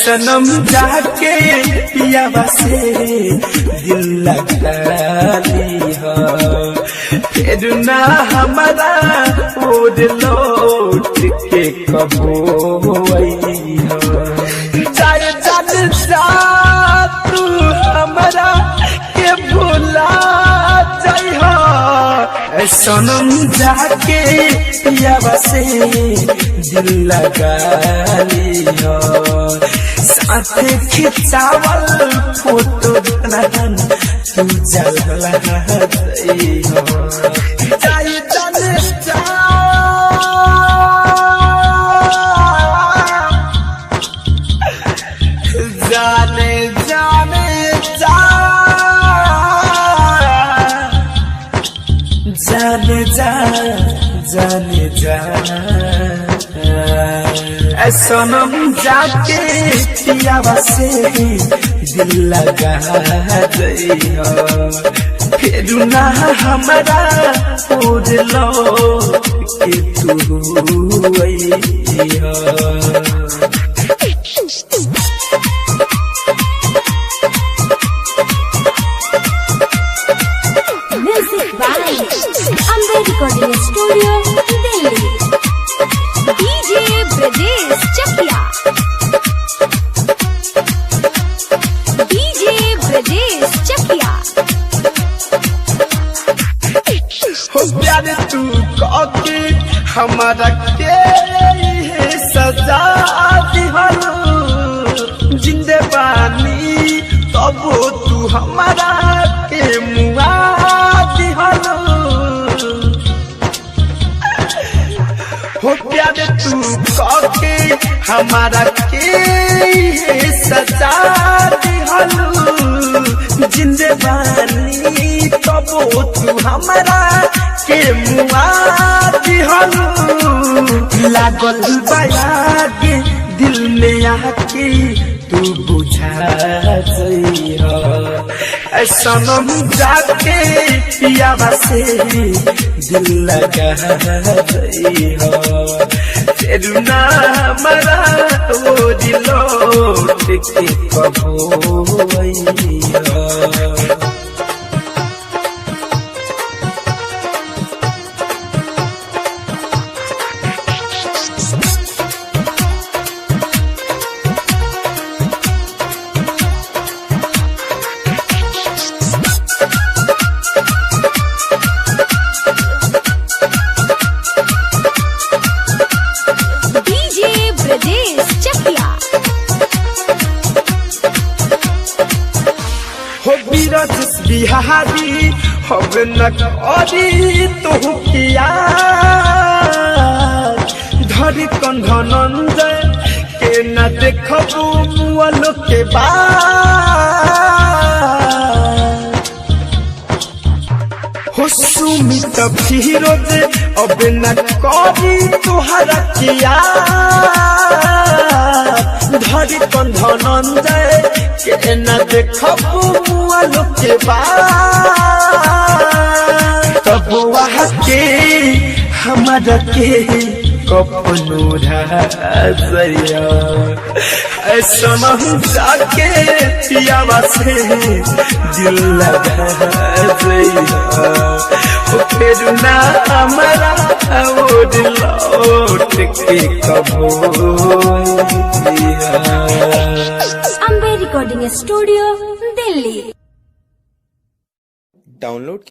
सनम जाके पियावा से दिल लगा लिया, फिर ना हमारा ओर लौट के कबो आइया। जाए जान जा तू हमारा के भूला जाइहा, सनम जाके पियावा से दिल लगा लिया, साथ खिंचावल फोटो बनन तू जलला जाइहा। जाए जान जा जाने जाने जा जाने जा जाने जा, सनम जाके पियावा से दिल लगा दिया, फिर ना हमारा ओर लौट के तू आइया। Recording studio Delhi. DJ Brajesh Chakia, DJ Brajesh Chakia. हो प्यार तू काके हमारा के सजा दिहलो, जिंदे बानी तब तू हमारा के मुआ दिहलो। हो प्यार तू काके हमारा के सजा दिहलो, जिंदे बानी तब तू हमारा के मुआ दिहलो। लागल बायागे दिल में आके तू बुझा जइहा, सनम जाके पियावा से दिल लगा जइहा, फिर ना हमारा ओर लौट के कबो आइया। हो बीरज बिहारी अब न करी तू किया, धरी कंधनंजय के न देखबू मुअल के बाद। हो सुमित फिरोज अब न करी तुहरा किया, धरी कंधनंजय के न देखबू मुअल के बाद। तब वहाँ के हमारा के कपनो राजया, सनम जाके पियावा से दिल लगा जइहा, फिर ना हमारा ओर लौट के कबो आइया। Recording studio Delhi. डाउनलोड